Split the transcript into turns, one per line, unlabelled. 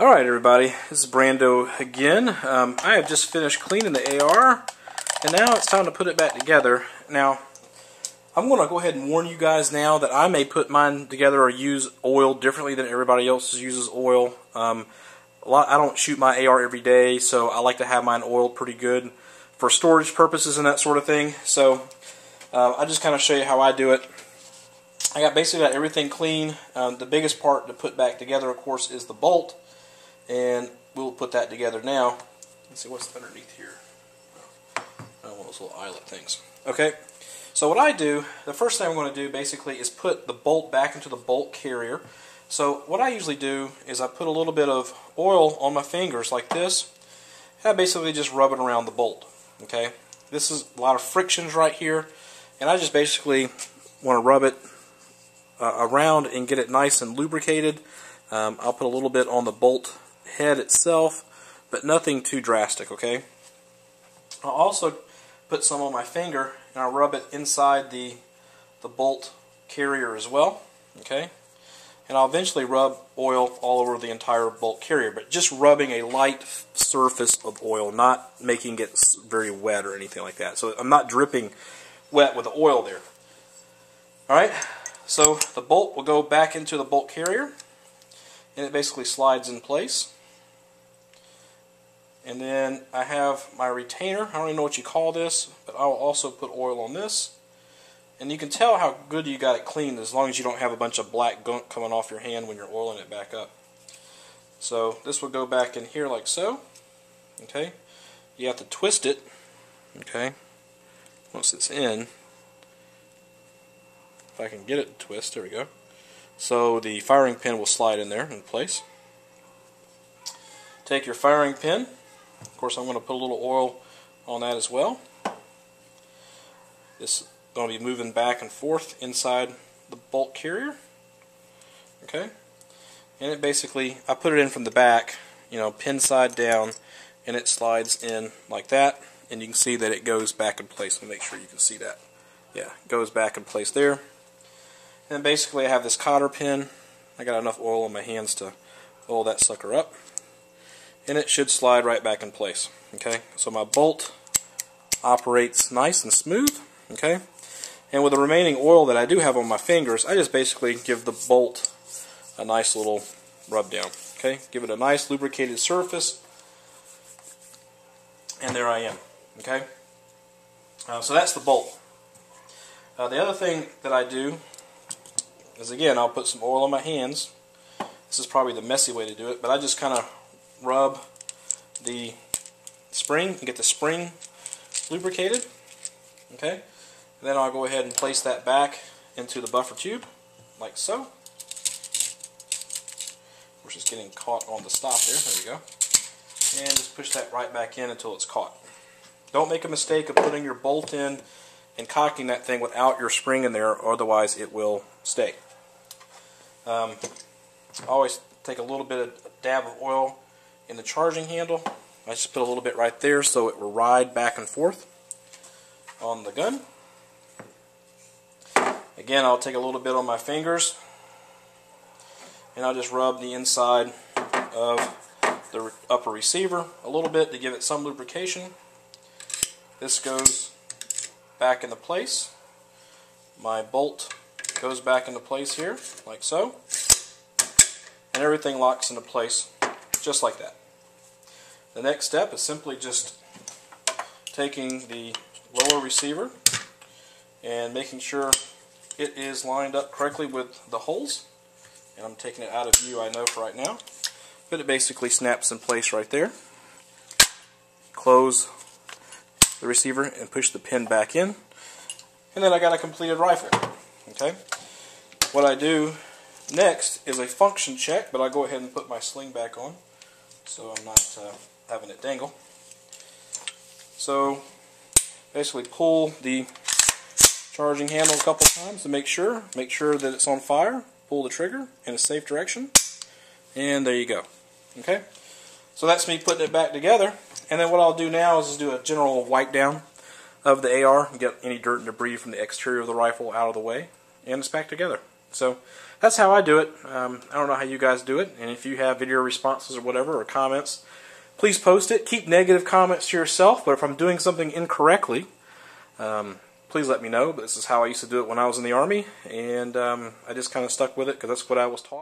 Alright everybody, this is Brando again. I have just finished cleaning the AR, and now it's time to put it back together. Now, I'm going to go ahead and warn you guys now that I may put mine together or use oil differently than everybody else uses oil. I don't shoot my AR every day, so I like to have mine oiled pretty good for storage purposes and that sort of thing. So, I'll just kind of show you how I do it. I basically got everything clean. The biggest part to put back together, of course, is the bolt. And we'll put that together now. Let's see what's underneath here. One of those little eyelet things. Okay, so what I do, the first thing I'm going to do basically is put the bolt back into the bolt carrier. So what I usually do is I put a little bit of oil on my fingers like this, and I basically just rub it around the bolt. Okay, this is a lot of frictions right here, and I just basically want to rub it around and get it nice and lubricated. I'll put a little bit on the bolt head itself, but nothing too drastic, okay? I'll also put some on my finger and I'll rub it inside the bolt carrier as well, okay? And I'll eventually rub oil all over the entire bolt carrier, but just rubbing a light surface of oil, not making it very wet or anything like that. So I'm not dripping wet with the oil there. Alright, so the bolt will go back into the bolt carrier, and it basically slides in place. And then I have my retainer. I don't even know what you call this, but I will also put oil on this. And you can tell how good you got it cleaned as long as you don't have a bunch of black gunk coming off your hand when you're oiling it back up. So this will go back in here like so. Okay, you have to twist it. Okay, once it's in, if I can get it to twist, there we go. So the firing pin will slide in there in place. Take your firing pin. Of course, I'm going to put a little oil on that as well. This is going to be moving back and forth inside the bolt carrier. Okay, and it basically, I put it in from the back, you know, pin side down, and it slides in like that. And you can see that it goes back in place. Let me make sure you can see that. Yeah, it goes back in place there. And basically I have this cotter pin. I got enough oil on my hands to oil that sucker up. And it should slide right back in place. Okay, so my bolt operates nice and smooth. Okay, and with the remaining oil that I do have on my fingers, I just basically give the bolt a nice little rub down. Okay, give it a nice lubricated surface. And there I am. Okay, so that's the bolt. The other thing that I do is, again, I'll put some oil on my hands. This is probably the messy way to do it, but I just kind of rub the spring and get the spring lubricated. Okay, and then I'll go ahead and place that back into the buffer tube like so. We're just getting caught on the stop there. There we go. And just push that right back in until it's caught. Don't make a mistake of putting your bolt in and cocking that thing without your spring in there, otherwise it will stay. I always take a little bit of dab of oil in the charging handle. I just put a little bit right there so it will ride back and forth on the gun. Again, I'll take a little bit on my fingers and I'll just rub the inside of the upper receiver a little bit to give it some lubrication. This goes back into place. My bolt goes back into place here like so. And everything locks into place just like that. The next step is simply just taking the lower receiver and making sure it is lined up correctly with the holes. And I'm taking it out of view, I know, for right now. But it basically snaps in place right there. Close the receiver and push the pin back in. And then I got a completed rifle. Okay. What I do next is a function check, but I'll go ahead and put my sling back on so I'm not having it dangle. So basically pull the charging handle a couple times to make sure that it's on fire. Pull the trigger in a safe direction, and there you go. Okay, so that's me putting it back together. And then what I'll do now is just do a general wipe down of the AR and get any dirt and debris from the exterior of the rifle out of the way, and it's back together. So that's how I do it. I don't know how you guys do it, and if you have video responses or whatever, or comments, please post it. Keep negative comments to yourself, but if I'm doing something incorrectly, please let me know. But this is how I used to do it when I was in the Army, and I just kind of stuck with it because that's what I was taught.